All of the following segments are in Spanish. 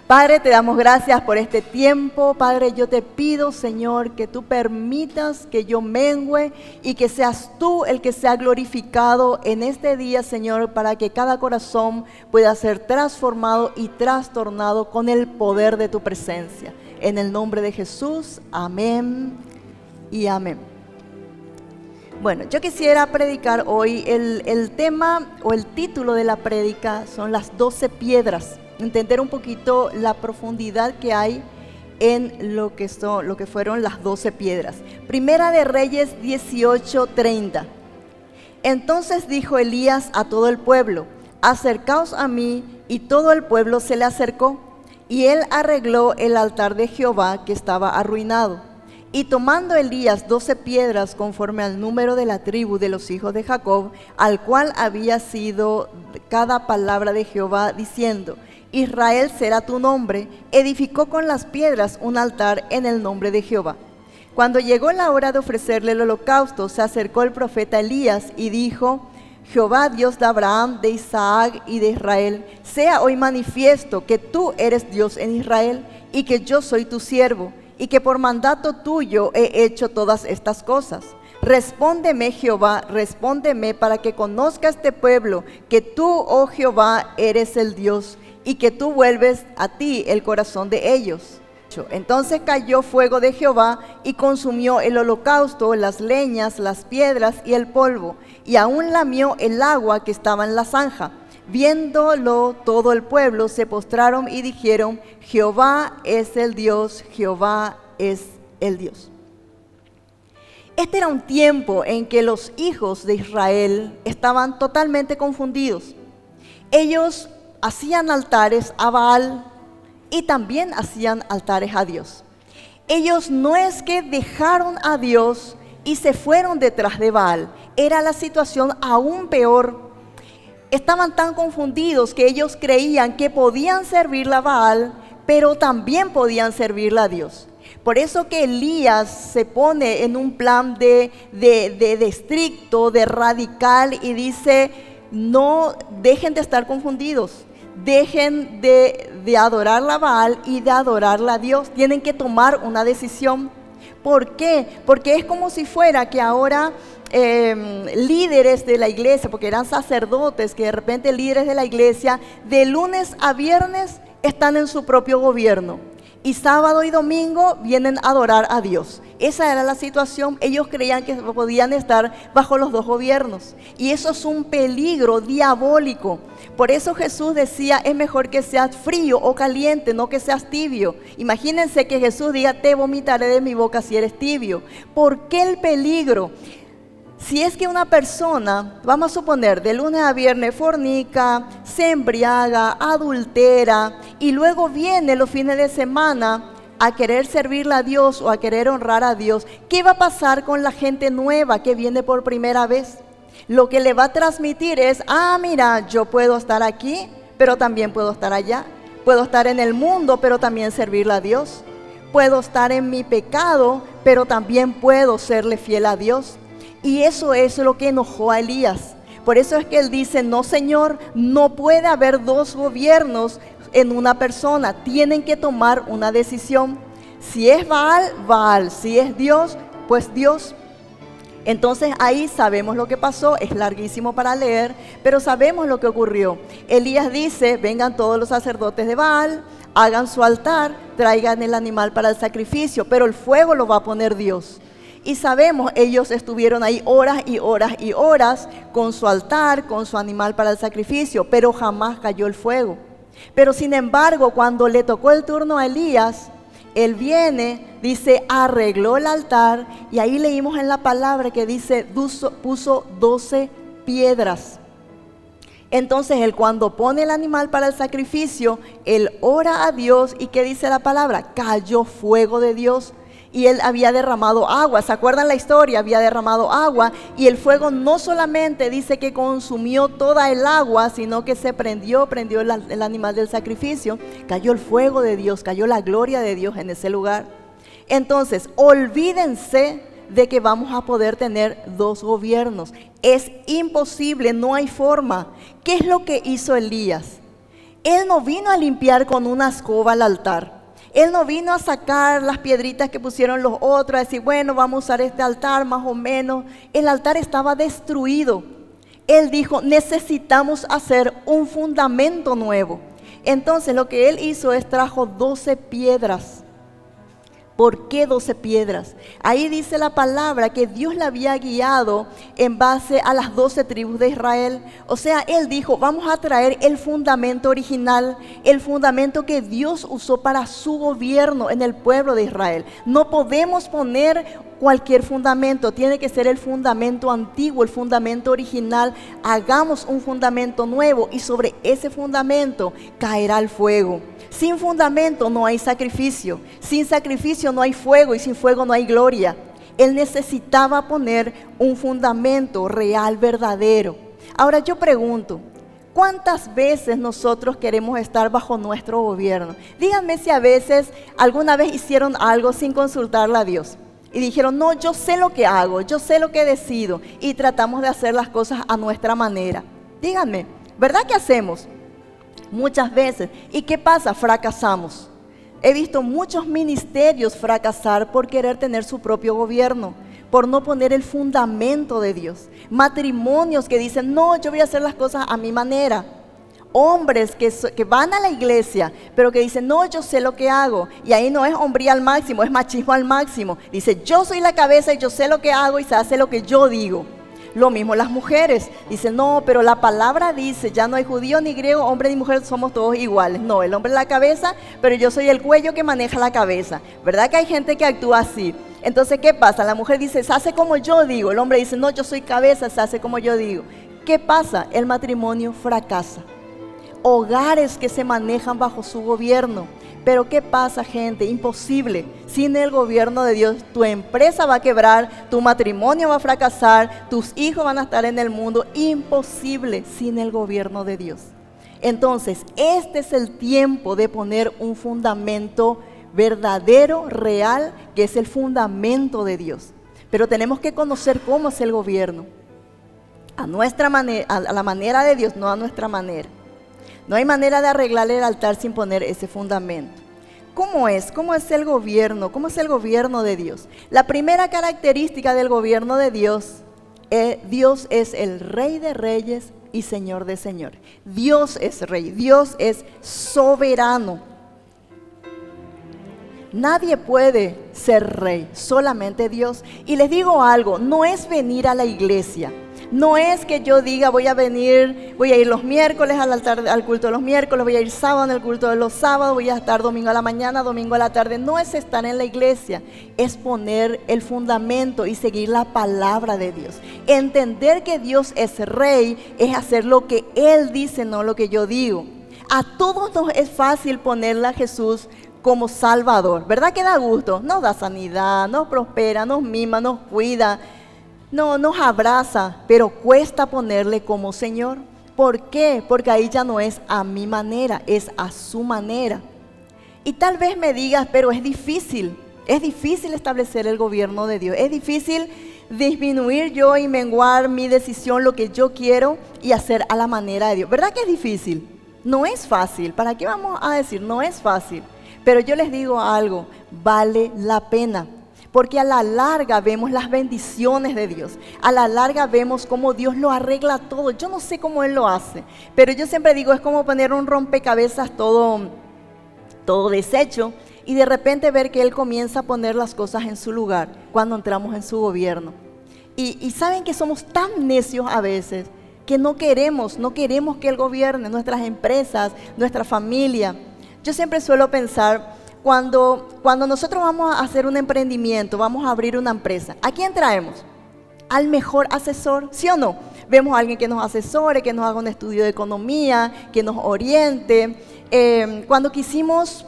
Padre, te damos gracias por este tiempo. Padre, yo te pido, Señor, que tú permitas que yo mengüe y que seas tú el que sea glorificado en este día, Señor, para que cada corazón pueda ser transformado y trastornado con el poder de tu presencia. En el nombre de Jesús, amén y amén. Bueno, yo quisiera predicar hoy, el tema o el título de la prédica son las 12 piedras. Entender un poquito la profundidad que hay en lo que fueron las 12 piedras. Primera de Reyes 18:30. Entonces dijo Elías a todo el pueblo: acercaos a mí, y todo el pueblo se le acercó, y él arregló el altar de Jehová que estaba arruinado. Y tomando Elías 12 piedras conforme al número de la tribu de los hijos de Jacob, al cual había sido cada palabra de Jehová, diciendo: Israel será tu nombre, edificó con las piedras un altar en el nombre de Jehová. Cuando llegó la hora de ofrecerle el holocausto, se acercó el profeta Elías y dijo: Jehová, Dios de Abraham, de Isaac y de Israel, sea hoy manifiesto que tú eres Dios en Israel y que yo soy tu siervo, y que por mandato tuyo he hecho todas estas cosas. Respóndeme, Jehová, respóndeme, para que conozca este pueblo que tú, oh Jehová, eres el Dios, y que tú vuelves a ti el corazón de ellos. Entonces cayó fuego de Jehová y consumió el holocausto, las leñas, las piedras y el polvo, y aún lamió el agua que estaba en la zanja. Viéndolo todo el pueblo se postraron y dijeron: Jehová es el Dios, Jehová es el Dios. Este era un tiempo en que los hijos de Israel estaban totalmente confundidos. Ellos hacían altares a Baal y también hacían altares a Dios. Ellos no es que dejaron a Dios y se fueron detrás de Baal, era la situación aún peor. Estaban tan confundidos que ellos creían que podían servirle a Baal, pero también podían servirle a Dios. Por eso que Elías se pone en un plan de estricto, de radical, y dice: no dejen de estar confundidos, dejen de adorar a Baal y de adorarle a Dios. Tienen que tomar una decisión. ¿Por qué? Porque es como si fuera que ahora líderes de la iglesia, porque eran sacerdotes, que de repente líderes de la iglesia de lunes a viernes están en su propio gobierno y sábado y domingo vienen a adorar a Dios. Esa era la situación. Ellos creían que podían estar bajo los dos gobiernos, y eso es un peligro diabólico. Por eso Jesús decía: es mejor que seas frío o caliente, no que seas tibio. Imagínense que Jesús diga: te vomitaré de mi boca si eres tibio. ¿Por qué el peligro? Si es que una persona, vamos a suponer, de lunes a viernes fornica, se embriaga, adultera, y luego viene los fines de semana a querer servirle a Dios o a querer honrar a Dios, ¿qué va a pasar con la gente nueva que viene por primera vez? Lo que le va a transmitir es: mira, yo puedo estar aquí, pero también puedo estar allá. Puedo estar en el mundo, pero también servirle a Dios. Puedo estar en mi pecado, pero también puedo serle fiel a Dios. Y eso es lo que enojó a Elías. Por eso es que él dice: no, Señor, no puede haber dos gobiernos en una persona. Tienen que tomar una decisión. Si es Baal, Baal. Si es Dios, pues Dios. Entonces ahí sabemos lo que pasó. Es larguísimo para leer, pero sabemos lo que ocurrió. Elías dice: vengan todos los sacerdotes de Baal, hagan su altar, traigan el animal para el sacrificio, pero el fuego lo va a poner Dios. Y sabemos, ellos estuvieron ahí horas y horas y horas con su altar, con su animal para el sacrificio, pero jamás cayó el fuego. Pero sin embargo, cuando le tocó el turno a Elías, él viene, dice, arregló el altar, y ahí leímos en la palabra que dice, puso 12 piedras. Entonces él, cuando pone el animal para el sacrificio, él ora a Dios, y ¿qué dice la palabra? Cayó fuego de Dios. Y él había derramado agua. ¿Se acuerdan la historia? Había derramado agua, y el fuego no solamente dice que consumió toda el agua, sino que se prendió el animal del sacrificio. Cayó el fuego de Dios, cayó la gloria de Dios en ese lugar. Entonces, olvídense de que vamos a poder tener dos gobiernos. Es imposible, no hay forma. ¿Qué es lo que hizo Elías? Él no vino a limpiar con una escoba el altar. Él no vino a sacar las piedritas que pusieron los otros, a decir, bueno, vamos a usar este altar más o menos. El altar estaba destruido. Él dijo, necesitamos hacer un fundamento nuevo. Entonces lo que él hizo es trajo 12 piedras. ¿Por qué 12 piedras? Ahí dice la palabra que Dios la había guiado en base a las 12 tribus de Israel. O sea, Él dijo, vamos a traer el fundamento original, el fundamento que Dios usó para su gobierno en el pueblo de Israel. No podemos poner cualquier fundamento, tiene que ser el fundamento antiguo, el fundamento original. Hagamos un fundamento nuevo y sobre ese fundamento caerá el fuego. Sin fundamento no hay sacrificio, sin sacrificio no hay fuego y sin fuego no hay gloria. Él necesitaba poner un fundamento real, verdadero. Ahora yo pregunto, ¿cuántas veces nosotros queremos estar bajo nuestro gobierno? Díganme si a veces, alguna vez hicieron algo sin consultarle a Dios. Y dijeron, no, yo sé lo que hago, yo sé lo que decido. Y tratamos de hacer las cosas a nuestra manera. Díganme, ¿verdad que hacemos? Muchas veces. ¿Y qué pasa? Fracasamos. He visto muchos ministerios fracasar por querer tener su propio gobierno, por no poner el fundamento de Dios. Matrimonios que dicen, no, yo voy a hacer las cosas a mi manera. Hombres que van a la iglesia, pero que dicen, no, yo sé lo que hago. Y ahí no es hombría al máximo, es machismo al máximo. Dice, yo soy la cabeza y yo sé lo que hago y se hace lo que yo digo. Lo mismo las mujeres, dicen, no, pero la palabra dice, ya no hay judío ni griego, hombre ni mujer, somos todos iguales. No, el hombre es la cabeza, pero yo soy el cuello que maneja la cabeza. ¿Verdad que hay gente que actúa así? Entonces, ¿qué pasa? La mujer dice, se hace como yo digo. El hombre dice, no, yo soy cabeza, se hace como yo digo. ¿Qué pasa? El matrimonio fracasa. Hogares que se manejan bajo su gobierno. Pero ¿qué pasa, gente? Imposible. Sin el gobierno de Dios, tu empresa va a quebrar, tu matrimonio va a fracasar, tus hijos van a estar en el mundo. Imposible sin el gobierno de Dios. Entonces, este es el tiempo de poner un fundamento verdadero, real, que es el fundamento de Dios. Pero tenemos que conocer cómo es el gobierno. A nuestra manera, a la manera de Dios, no a nuestra manera. No hay manera de arreglar el altar sin poner ese fundamento. ¿Cómo es? ¿Cómo es el gobierno? ¿Cómo es el gobierno de Dios? La primera característica del gobierno de Dios es el Rey de Reyes y Señor de Señores. Dios es Rey, Dios es soberano. Nadie puede ser rey, solamente Dios. Y les digo algo, no es venir a la iglesia. No es que yo diga voy a ir los miércoles al altar, al culto de los miércoles, voy a ir sábado en el culto de los sábados, voy a estar domingo a la mañana, domingo a la tarde. No es estar en la iglesia, es poner el fundamento y seguir la palabra de Dios. Entender que Dios es rey es hacer lo que Él dice, no lo que yo digo. A todos nos es fácil ponerle a Jesús como Salvador, ¿verdad que da gusto? Nos da sanidad, nos prospera, nos mima, nos cuida. No, nos abraza, pero cuesta ponerle como Señor. ¿Por qué? Porque ahí ya no es a mi manera, es a su manera. Y tal vez me digas, pero es difícil establecer el gobierno de Dios. Es difícil disminuir yo y menguar mi decisión, lo que yo quiero y hacer a la manera de Dios. ¿Verdad que es difícil? No es fácil. ¿Para qué vamos a decir? No es fácil. Pero yo les digo algo, vale la pena. Porque a la larga vemos las bendiciones de Dios. A la larga vemos cómo Dios lo arregla todo. Yo no sé cómo Él lo hace. Pero yo siempre digo, es como poner un rompecabezas todo deshecho. Y de repente ver que Él comienza a poner las cosas en su lugar cuando entramos en su gobierno. Y saben que somos tan necios a veces que no queremos que Él gobierne nuestras empresas, nuestra familia. Yo siempre suelo pensar, cuando nosotros vamos a hacer un emprendimiento, vamos a abrir una empresa, ¿a quién traemos? Al mejor asesor, ¿sí o no? Vemos a alguien que nos asesore, que nos haga un estudio de economía, que nos oriente. Cuando quisimos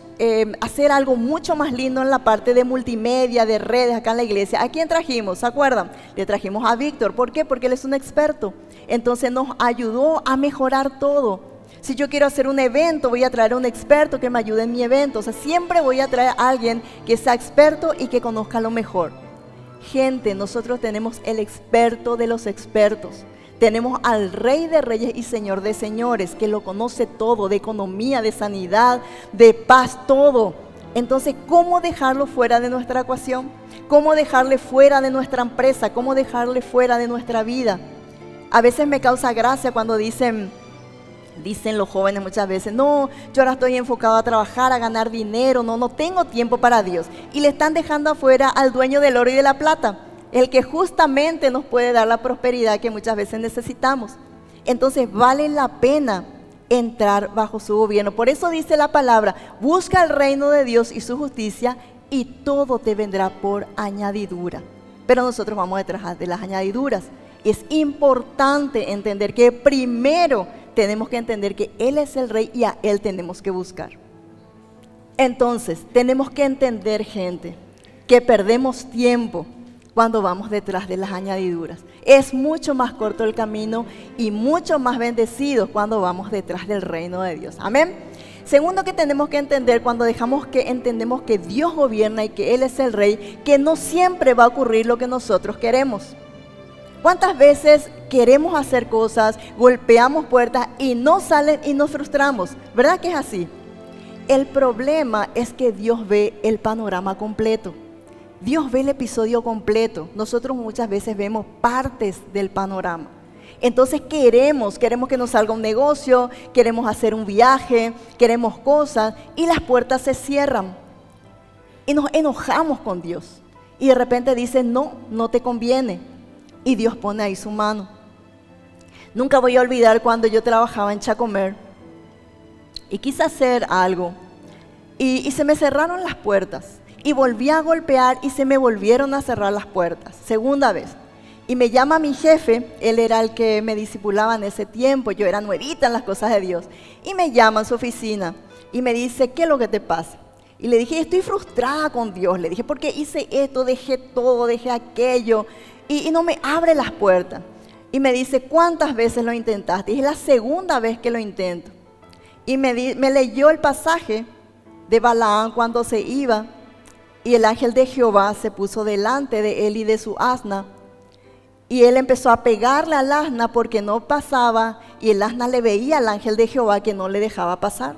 hacer algo mucho más lindo en la parte de multimedia, de redes acá en la iglesia, ¿a quién trajimos? ¿Se acuerdan? Le trajimos a Víctor. ¿Por qué? Porque él es un experto. Entonces nos ayudó a mejorar todo. Si yo quiero hacer un evento, voy a traer a un experto que me ayude en mi evento. O sea, siempre voy a traer a alguien que sea experto y que conozca lo mejor. Gente, nosotros tenemos el experto de los expertos. Tenemos al Rey de Reyes y Señor de Señores, que lo conoce todo, de economía, de sanidad, de paz, todo. Entonces, ¿cómo dejarlo fuera de nuestra ecuación? ¿Cómo dejarle fuera de nuestra empresa? ¿Cómo dejarle fuera de nuestra vida? A veces me causa gracia cuando dicen los jóvenes muchas veces, no, yo ahora estoy enfocado a trabajar, a ganar dinero, no tengo tiempo para Dios. Y le están dejando afuera al dueño del oro y de la plata, el que justamente nos puede dar la prosperidad que muchas veces necesitamos. Entonces vale la pena entrar bajo su gobierno. Por eso dice la palabra, busca el reino de Dios y su justicia y todo te vendrá por añadidura. Pero nosotros vamos detrás de las añadiduras. Y es importante entender que primero tenemos que entender que Él es el Rey y a Él tenemos que buscar. Entonces, tenemos que entender, gente, que perdemos tiempo cuando vamos detrás de las añadiduras. Es mucho más corto el camino y mucho más bendecidos cuando vamos detrás del reino de Dios. Amén. Segundo que tenemos que entender cuando entendemos que Dios gobierna y que Él es el Rey, que no siempre va a ocurrir lo que nosotros queremos. ¿Cuántas veces queremos hacer cosas, golpeamos puertas y no salen y nos frustramos? ¿Verdad que es así? El problema es que Dios ve el panorama completo. Dios ve el episodio completo. Nosotros muchas veces vemos partes del panorama. Entonces queremos que nos salga un negocio, queremos hacer un viaje, queremos cosas y las puertas se cierran. Y nos enojamos con Dios. Y de repente dice, no te conviene. Y Dios pone ahí su mano. Nunca voy a olvidar cuando yo trabajaba en Chacomer y quise hacer algo y se me cerraron las puertas. Y volví a golpear y se me volvieron a cerrar las puertas. Segunda vez. Y me llama mi jefe, él era el que me discipulaba en ese tiempo, yo era nuevita en las cosas de Dios. Y me llama a su oficina y me dice, ¿qué es lo que te pasa? Y le dije, estoy frustrada con Dios. Le dije, porque hice esto, dejé todo, dejé aquello y no me abre las puertas. Y me dice, ¿cuántas veces lo intentaste? Y es la segunda vez que lo intento. Y me leyó el pasaje de Balaam cuando se iba. Y el ángel de Jehová se puso delante de él y de su asna. Y él empezó a pegarle al asna porque no pasaba. Y el asna le veía al ángel de Jehová que no le dejaba pasar.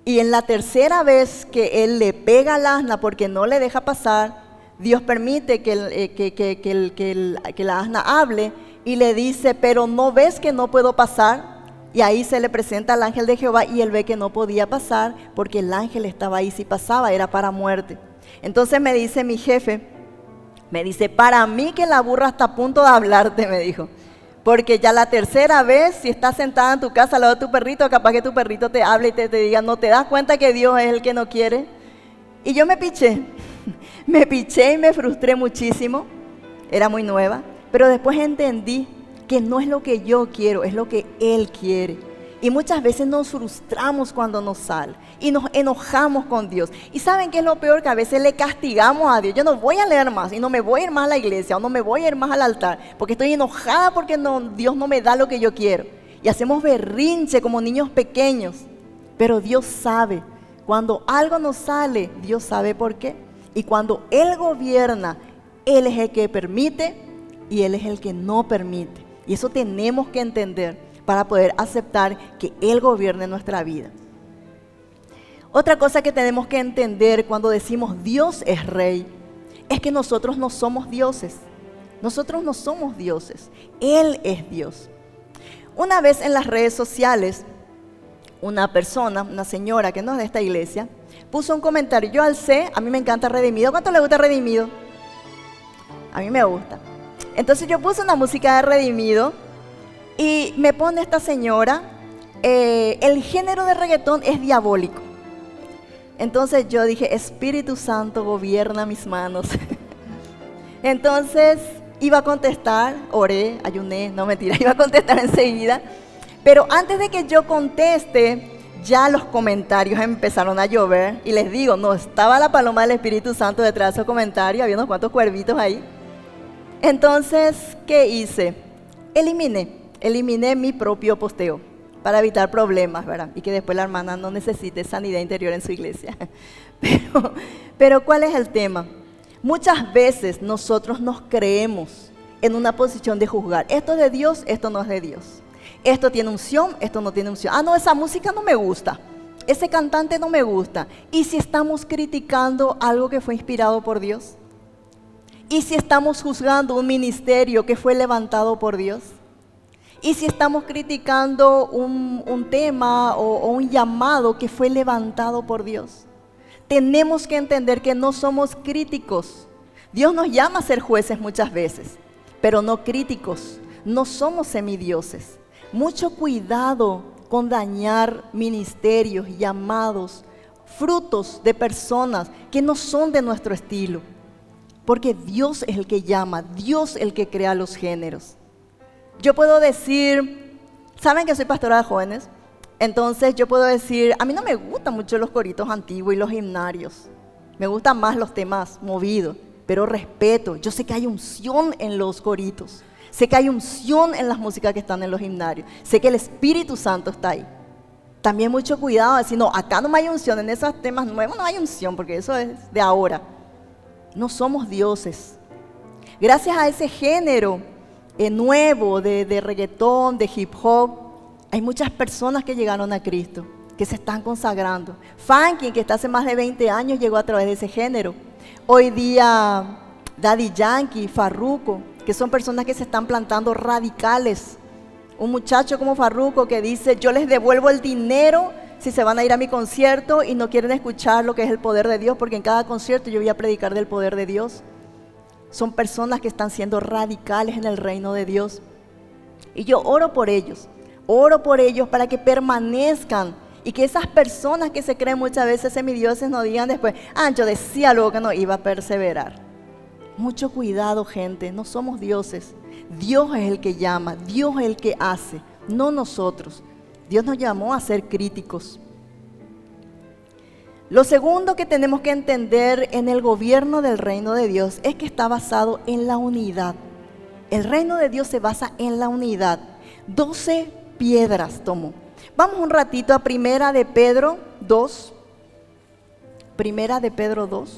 Y en la tercera vez que él le pega al asna porque no le deja pasar, Dios permite que la asna hable y le dice, pero ¿no ves que no puedo pasar? Y ahí se le presenta al ángel de Jehová y él ve que no podía pasar porque el ángel estaba ahí, si pasaba era para muerte. Entonces me dice mi jefe, me dice, para mí que la burra está a punto de hablarte, me dijo. Porque ya la tercera vez, si estás sentada en tu casa al lado de tu perrito, capaz que tu perrito te hable y te diga, ¿no te das cuenta que Dios es el que no quiere? Y yo me piché y me frustré muchísimo, era muy nueva, pero después entendí que no es lo que yo quiero, es lo que Él quiere. Y muchas veces nos frustramos cuando nos sale y nos enojamos con Dios. ¿Y saben qué es lo peor? Que a veces le castigamos a Dios. Yo no voy a leer más y no me voy a ir más a la iglesia o no me voy a ir más al altar porque estoy enojada porque Dios no me da lo que yo quiero. Y hacemos berrinche como niños pequeños. Pero Dios sabe. Cuando algo nos sale, Dios sabe por qué. Y cuando Él gobierna, Él es el que permite y Él es el que no permite. Y eso tenemos que entender para poder aceptar que Él gobierne nuestra vida. Otra cosa que tenemos que entender cuando decimos Dios es Rey, es que nosotros no somos dioses. Nosotros no somos dioses. Él es Dios. Una vez en las redes sociales, una persona, una señora que no es de esta iglesia, puso un comentario. Yo alcé, a mí me encanta Redimido. ¿Cuánto le gusta Redimido? A mí me gusta. Entonces yo puse una música de Redimido y me pone esta señora, el género de reggaetón es diabólico. Entonces yo dije, Espíritu Santo gobierna mis manos. Entonces iba a contestar, oré, ayuné, no mentira, iba a contestar enseguida. Pero antes de que yo conteste, ya los comentarios empezaron a llover. Y les digo, no estaba la paloma del Espíritu Santo detrás de esos comentarios, había unos cuantos cuervitos ahí. Entonces, ¿qué hice? Eliminé mi propio posteo para evitar problemas, ¿verdad? Y que después la hermana no necesite sanidad interior en su iglesia. Pero ¿cuál es el tema? Muchas veces nosotros nos creemos en una posición de juzgar. Esto es de Dios, esto no es de Dios. Esto tiene unción, esto no tiene unción. Ah, no, esa música no me gusta. Ese cantante no me gusta. ¿Y si estamos criticando algo que fue inspirado por Dios? ¿Y si estamos juzgando un ministerio que fue levantado por Dios? ¿Y si estamos criticando un tema o un llamado que fue levantado por Dios? Tenemos que entender que no somos críticos. Dios nos llama a ser jueces muchas veces, pero no críticos. No somos semidioses. Mucho cuidado con dañar ministerios, llamados, frutos de personas que no son de nuestro estilo. Porque Dios es el que llama, Dios es el que crea los géneros. Yo puedo decir, ¿saben que soy pastora de jóvenes? Entonces yo puedo decir, a mí no me gustan mucho los coritos antiguos y los himnarios. Me gustan más los temas movidos, pero respeto. Yo sé que hay unción en los coritos. Sé que hay unción en las músicas que están en los himnarios. Sé que el Espíritu Santo está ahí. También mucho cuidado de decir, no, acá no hay unción, en esos temas nuevos no hay unción, porque eso es de ahora. No somos dioses. Gracias a ese género nuevo de reggaetón, de hip hop, hay muchas personas que llegaron a Cristo, que se están consagrando. Funky, que está hace más de 20 años, llegó a través de ese género. Hoy día, Daddy Yankee, Farruko, que son personas que se están plantando radicales. Un muchacho como Farruko que dice, yo les devuelvo el dinero si se van a ir a mi concierto y no quieren escuchar lo que es el poder de Dios, porque en cada concierto yo voy a predicar del poder de Dios. Son personas que están siendo radicales en el reino de Dios. Y yo oro por ellos para que permanezcan y que esas personas que se creen muchas veces semidioses no digan después, yo decía luego que no iba a perseverar. Mucho cuidado, gente, no somos dioses. Dios es el que llama, Dios es el que hace, no nosotros. Dios nos llamó a ser críticos. Lo segundo que tenemos que entender en el gobierno del reino de Dios es que está basado en la unidad. El reino de Dios se basa en la unidad. 12 piedras tomó. Vamos un ratito a Primera de Pedro 2. Primera de Pedro 2.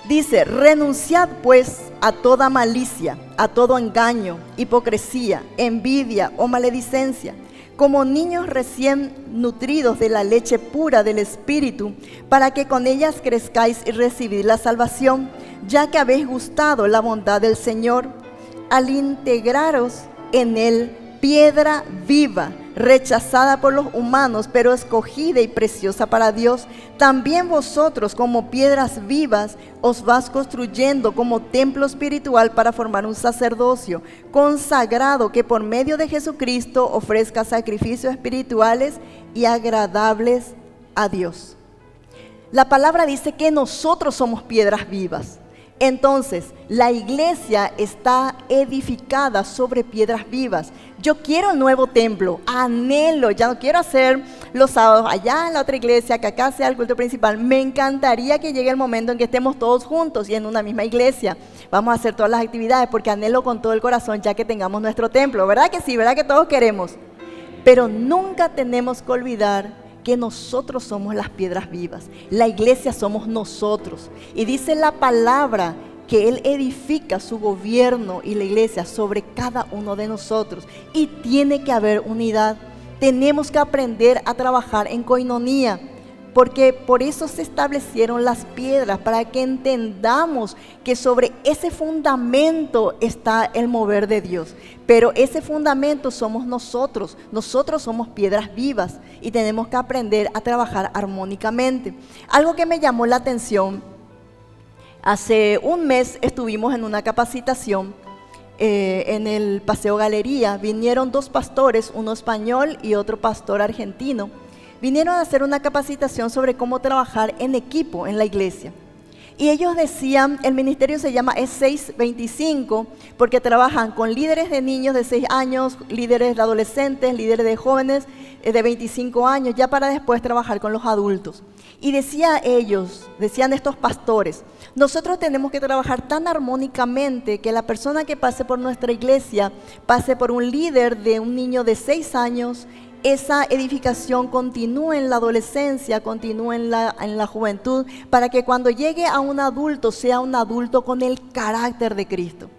Dice, renunciad pues a toda malicia, a todo engaño, hipocresía, envidia o maledicencia, como niños recién nutridos de la leche pura del Espíritu, para que con ellas crezcáis y recibid la salvación, ya que habéis gustado la bondad del Señor, al integraros en él, piedra viva, rechazada por los humanos, pero escogida y preciosa para Dios. También vosotros, como piedras vivas, os vas construyendo como templo espiritual para formar un sacerdocio consagrado que por medio de Jesucristo ofrezca sacrificios espirituales y agradables a Dios. La palabra dice que nosotros somos piedras vivas. Entonces, la iglesia está edificada sobre piedras vivas. Yo quiero el nuevo templo, anhelo, ya no quiero hacer los sábados allá en la otra iglesia, que acá sea el culto principal. Me encantaría que llegue el momento en que estemos todos juntos y en una misma iglesia. Vamos a hacer todas las actividades porque anhelo con todo el corazón ya que tengamos nuestro templo. ¿Verdad que sí? ¿Verdad que todos queremos? Pero nunca tenemos que olvidar que nosotros somos las piedras vivas. La iglesia somos nosotros. Y dice la palabra que Él edifica su gobierno y la iglesia sobre cada uno de nosotros. Y tiene que haber unidad. Tenemos que aprender a trabajar en coinonía. Porque por eso se establecieron las piedras, para que entendamos que sobre ese fundamento está el mover de Dios. Pero ese fundamento somos nosotros somos piedras vivas y tenemos que aprender a trabajar armónicamente. Algo que me llamó la atención, hace un mes estuvimos en una capacitación en el Paseo Galería. Vinieron 2 pastores, uno español y otro pastor argentino. Vinieron a hacer una capacitación sobre cómo trabajar en equipo en la iglesia. Y ellos decían, el ministerio se llama E625, porque trabajan con líderes de niños de 6 años, líderes de adolescentes, líderes de jóvenes de 25 años, ya para después trabajar con los adultos. Y decían estos pastores, nosotros tenemos que trabajar tan armónicamente que la persona que pase por nuestra iglesia pase por un líder de un niño de 6 años, esa edificación continúe en la adolescencia, continúe en la juventud, para que cuando llegue a un adulto sea un adulto con el carácter de Cristo.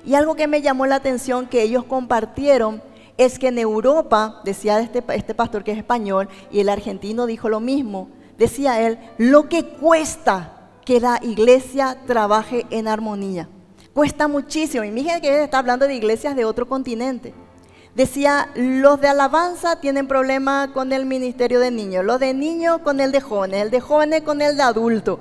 Y algo que me llamó la atención que ellos compartieron es que en Europa, decía este pastor que es español, y el argentino dijo lo mismo, decía él, lo que cuesta que la iglesia trabaje en armonía. Cuesta muchísimo. Y fíjense que él está hablando de iglesias de otro continente. Decía, los de alabanza tienen problema con el ministerio de niños, los de niños con el de jóvenes con el de adultos.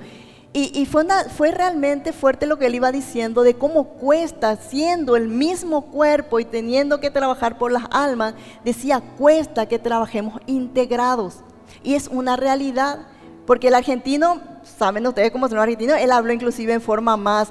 Y fue realmente fuerte lo que él iba diciendo de cómo cuesta, siendo el mismo cuerpo y teniendo que trabajar por las almas, decía, cuesta que trabajemos integrados. Y es una realidad, porque el argentino, saben ustedes cómo son los argentinos, él habló inclusive en forma más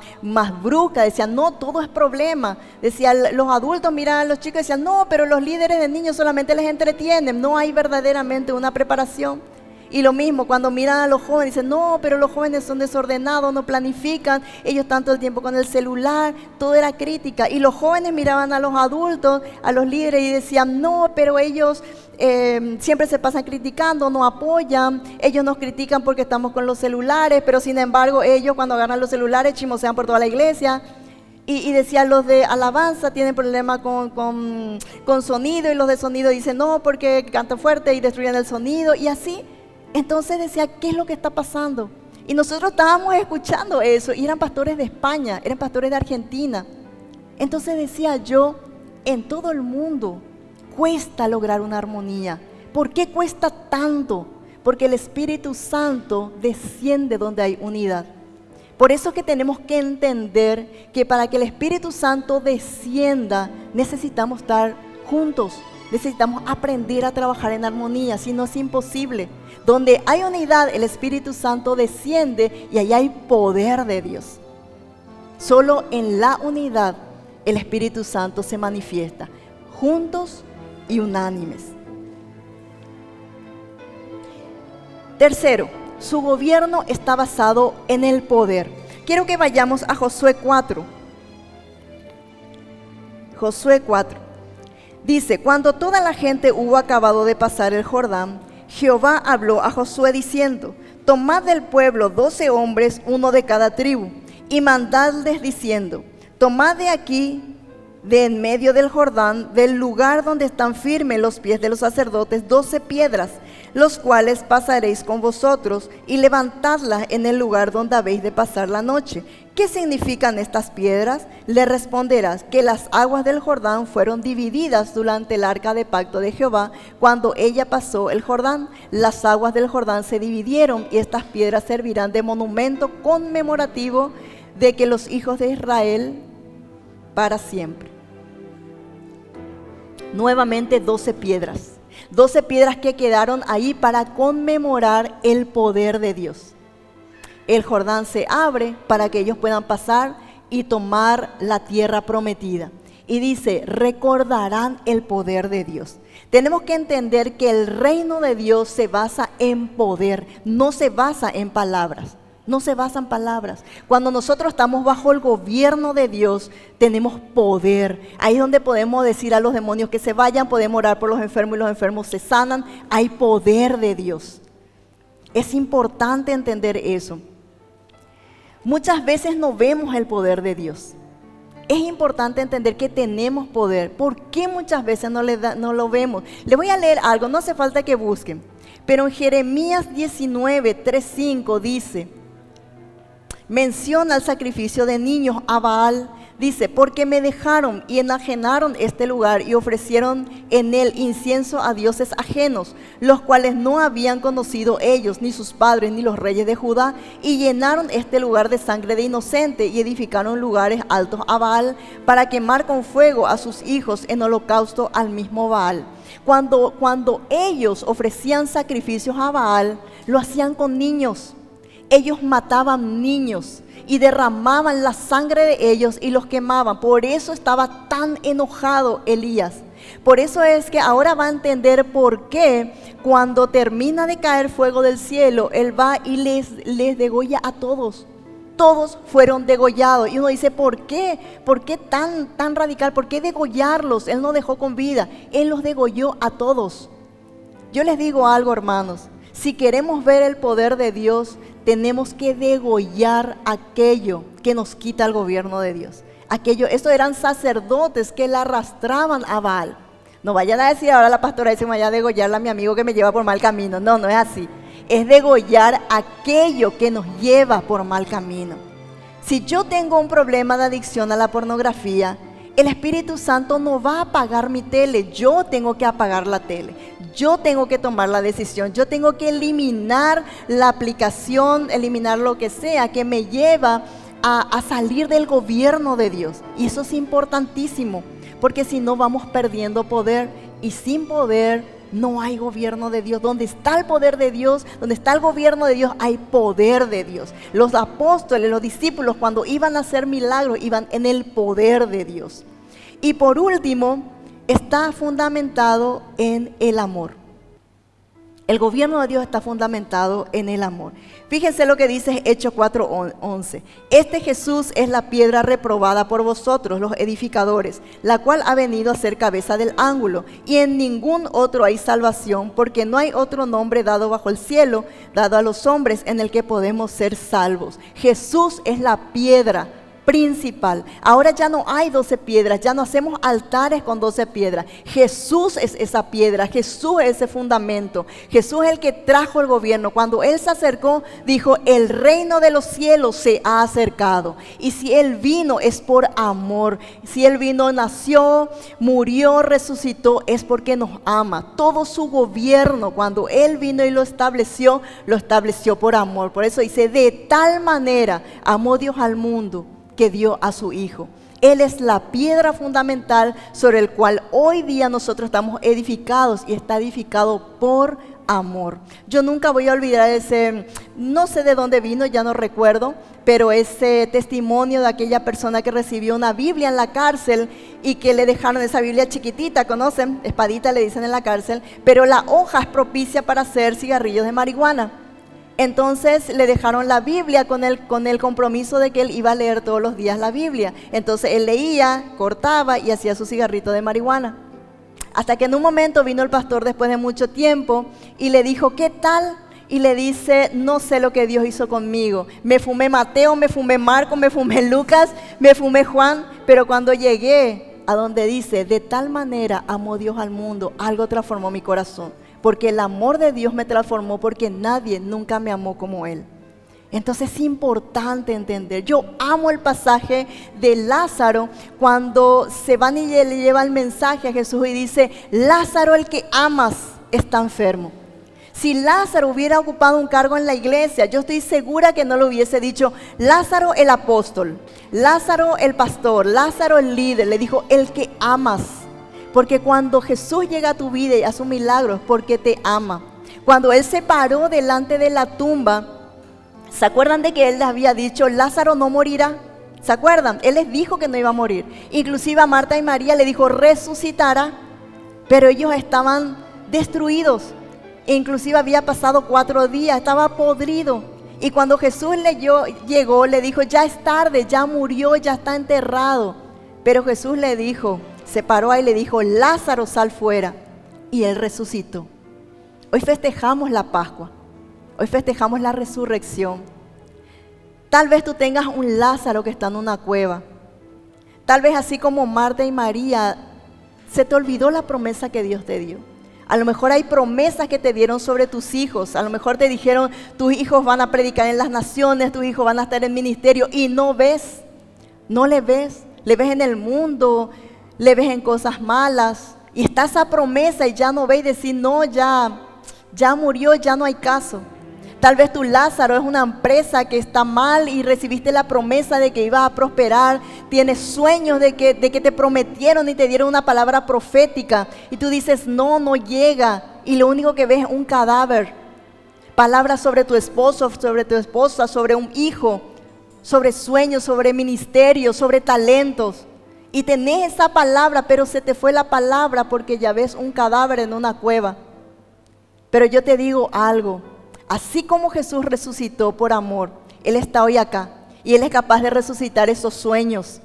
brusca, decía, no, todo es problema. Decía, los adultos miraban a los chicos y decían, no, pero los líderes de niños solamente les entretienen, no hay verdaderamente una preparación. Y lo mismo, cuando miran a los jóvenes, dicen, no, pero los jóvenes son desordenados, no planifican, ellos están todo el tiempo con el celular, todo era crítica. Y los jóvenes miraban a los adultos, a los líderes y decían, no, pero ellos siempre se pasan criticando, no apoyan, ellos nos critican porque estamos con los celulares, pero sin embargo ellos cuando agarran los celulares chismosean por toda la iglesia. Y decía, los de alabanza tienen problemas con sonido, y los de sonido dicen, no, porque cantan fuerte y destruyen el sonido, y así. Entonces decía, ¿qué es lo que está pasando? Y nosotros estábamos escuchando eso, y eran pastores de España, eran pastores de Argentina. Entonces decía yo, en todo el mundo cuesta lograr una armonía. ¿Por qué cuesta tanto? Porque el Espíritu Santo desciende donde hay unidad. Por eso es que tenemos que entender que para que el Espíritu Santo descienda, necesitamos estar juntos. Necesitamos aprender a trabajar en armonía, si no es imposible. Donde hay unidad, el Espíritu Santo desciende y ahí hay poder de Dios. Solo en la unidad el Espíritu Santo se manifiesta, juntos y unánimes. Tercero, su gobierno está basado en el poder. Quiero que vayamos a Josué 4. Josué 4. Dice, cuando toda la gente hubo acabado de pasar el Jordán, Jehová habló a Josué diciendo, tomad del pueblo 12 hombres, uno de cada tribu, y mandadles diciendo, tomad de aquí, de en medio del Jordán, del lugar donde están firmes los pies de los sacerdotes, 12 piedras, los cuales pasaréis con vosotros, y levantadlas en el lugar donde habéis de pasar la noche. ¿Qué significan estas piedras? Le responderás que las aguas del Jordán fueron divididas durante el arca de pacto de Jehová, cuando ella pasó el Jordán. Las aguas del Jordán se dividieron, y estas piedras servirán de monumento conmemorativo de que los hijos de Israel para siempre. Nuevamente 12 piedras. 12 piedras que quedaron ahí para conmemorar el poder de Dios. El Jordán se abre para que ellos puedan pasar y tomar la tierra prometida. Y dice, recordarán el poder de Dios. Tenemos que entender que el reino de Dios se basa en poder, no se basa en palabras. No se basa en palabras. Cuando nosotros estamos bajo el gobierno de Dios, tenemos poder. Ahí es donde podemos decir a los demonios que se vayan, podemos orar por los enfermos y los enfermos se sanan. Hay poder de Dios. Es importante entender eso. Muchas veces no vemos el poder de Dios. Es importante entender que tenemos poder. ¿Por qué muchas veces no lo vemos? Les voy a leer algo, no hace falta que busquen. Pero en Jeremías 19, 3, 5 dice, menciona el sacrificio de niños a Baal. Dice, porque me dejaron y enajenaron este lugar y ofrecieron en él incienso a dioses ajenos, los cuales no habían conocido ellos, ni sus padres, ni los reyes de Judá, y llenaron este lugar de sangre de inocente y edificaron lugares altos a Baal para quemar con fuego a sus hijos en holocausto al mismo Baal. Cuando ellos ofrecían sacrificios a Baal, lo hacían con niños. Ellos mataban niños y derramaban la sangre de ellos y los quemaban. Por eso estaba tan enojado Elías. Por eso es que ahora va a entender por qué cuando termina de caer fuego del cielo, Él va y les degolla a todos. Todos fueron degollados. Y uno dice, ¿por qué? ¿Por qué tan radical? ¿Por qué degollarlos? Él no dejó con vida. Él los degolló a todos. Yo les digo algo, hermanos, si queremos ver el poder de Dios, tenemos que degollar aquello que nos quita el gobierno de Dios. Estos eran sacerdotes que la arrastraban a Baal. No vayan a decir ahora la pastora dice, me vaya a degollarla a mi amigo que me lleva por mal camino. No, no es así. Es degollar aquello que nos lleva por mal camino. Si yo tengo un problema de adicción a la pornografía, el Espíritu Santo no va a apagar mi tele, yo tengo que apagar la tele. Yo tengo que tomar la decisión, yo tengo que eliminar la aplicación, eliminar lo que sea que me lleva a salir del gobierno de Dios. Y eso es importantísimo, porque si no vamos perdiendo poder, y sin poder no hay gobierno de Dios. Donde está el poder de Dios, donde está el gobierno de Dios, hay poder de Dios. Los apóstoles, los discípulos, cuando iban a hacer milagros, iban en el poder de Dios. Y por último, está fundamentado en el amor. El gobierno de Dios está fundamentado en el amor. Fíjense lo que dice Hechos 4:11. Este Jesús es la piedra reprobada por vosotros, los edificadores, la cual ha venido a ser cabeza del ángulo. Y en ningún otro hay salvación, porque no hay otro nombre dado bajo el cielo, dado a los hombres, en el que podemos ser salvos. Jesús es la piedra principal. Ahora ya no hay 12 piedras, ya no hacemos altares con 12 piedras. Jesús es esa piedra, Jesús es ese fundamento. Jesús es el que trajo el gobierno. Cuando Él se acercó, dijo, el reino de los cielos se ha acercado. Y si Él vino es por amor. Si Él vino, nació, murió, resucitó, es porque nos ama. Todo su gobierno, cuando Él vino y lo estableció por amor. Por eso dice, de tal manera amó Dios al mundo, que dio a su Hijo. Él es la piedra fundamental sobre el cual hoy día nosotros estamos edificados, y está edificado por amor. Yo nunca voy a olvidar ese, no sé de dónde vino, ya no recuerdo, pero ese testimonio de aquella persona que recibió una Biblia en la cárcel y que le dejaron esa Biblia chiquitita, ¿conocen? Espadita le dicen en la cárcel, pero la hoja es propicia para hacer cigarrillos de marihuana. Entonces le dejaron la Biblia con el compromiso de que él iba a leer todos los días la Biblia. Entonces él leía, cortaba y hacía su cigarrito de marihuana. Hasta que en un momento vino el pastor después de mucho tiempo y le dijo, ¿qué tal? Y le dice, no sé lo que Dios hizo conmigo. Me fumé Mateo, me fumé Marco, me fumé Lucas, me fumé Juan, pero cuando llegué a donde dice, de tal manera amó Dios al mundo, algo transformó mi corazón. Porque el amor de Dios me transformó, porque nadie nunca me amó como Él. Entonces es importante entender. Yo amo el pasaje de Lázaro cuando se van y le lleva el mensaje a Jesús y dice, Lázaro, el que amas, está enfermo. Si Lázaro hubiera ocupado un cargo en la iglesia, yo estoy segura que no le hubiese dicho, Lázaro el apóstol, Lázaro el pastor, Lázaro el líder. Le dijo, el que amas. Porque cuando Jesús llega a tu vida y hace un milagro es porque te ama. Cuando Él se paró delante de la tumba, ¿se acuerdan de que Él les había dicho, Lázaro no morirá? ¿Se acuerdan? Él les dijo que no iba a morir. Inclusive a Marta y María le dijo, resucitará. Pero ellos estaban destruidos. Inclusive había pasado 4 días, estaba podrido. Y cuando Jesús llegó, le dijo, ya es tarde, ya murió, ya está enterrado. Pero Jesús le dijo, se paró ahí y le dijo, Lázaro, sal fuera. Y Él resucitó. Hoy festejamos la Pascua. Hoy festejamos la resurrección. Tal vez tú tengas un Lázaro que está en una cueva. Tal vez así como Marta y María, se te olvidó la promesa que Dios te dio. A lo mejor hay promesas que te dieron sobre tus hijos. A lo mejor te dijeron, tus hijos van a predicar en las naciones, tus hijos van a estar en ministerio. Y no ves, no le ves. Le ves en el mundo, le ves en cosas malas. Y está esa promesa y ya no ves y decís, no, ya murió, ya no hay caso. Tal vez tu Lázaro es una empresa que está mal y recibiste la promesa de que ibas a prosperar. Tienes sueños de que te prometieron y te dieron una palabra profética. Y tú dices, no llega. Y lo único que ves es un cadáver. Palabras sobre tu esposo, sobre tu esposa, sobre un hijo, sobre sueños, sobre ministerio, sobre talentos. Y tenés esa palabra, pero se te fue la palabra porque ya ves un cadáver en una cueva. Pero yo te digo algo. Así como Jesús resucitó por amor, Él está hoy acá y Él es capaz de resucitar esos sueños.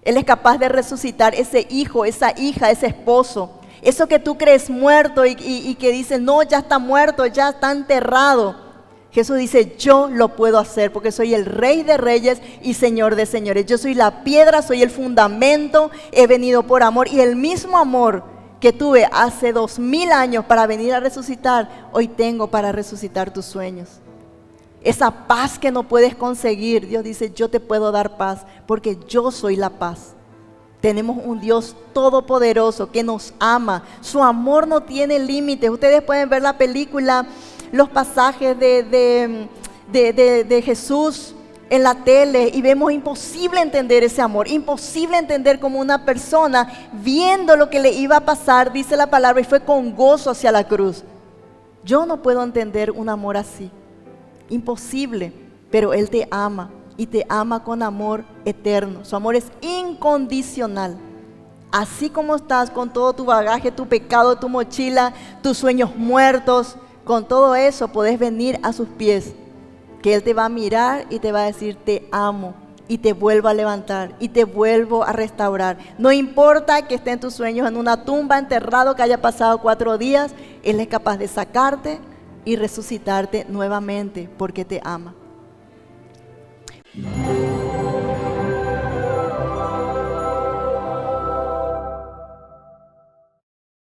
Él es capaz de resucitar ese hijo, esa hija, ese esposo. Eso que tú crees muerto y que dices, no, ya está muerto, ya está enterrado. Jesús dice, yo lo puedo hacer porque soy el Rey de Reyes y Señor de Señores. Yo soy la piedra, soy el fundamento, he venido por amor. Y el mismo amor que tuve hace 2000 años para venir a resucitar, hoy tengo para resucitar tus sueños. Esa paz que no puedes conseguir, Dios dice, yo te puedo dar paz porque yo soy la paz. Tenemos un Dios todopoderoso que nos ama. Su amor no tiene límites. Ustedes pueden ver la película, los pasajes de Jesús en la tele y vemos imposible entender ese amor. Imposible entender cómo una persona, viendo lo que le iba a pasar, dice la palabra, y fue con gozo hacia la cruz. Yo no puedo entender un amor así. Imposible, pero Él te ama. Y te ama con amor eterno. Su amor es incondicional. Así como estás con todo tu bagaje, tu pecado, tu mochila, tus sueños muertos, con todo eso podés venir a sus pies. Que Él te va a mirar y te va a decir, te amo. Y te vuelvo a levantar y te vuelvo a restaurar. No importa que estén tus sueños en una tumba, enterrado, que haya pasado 4 días. Él es capaz de sacarte y resucitarte nuevamente porque te ama.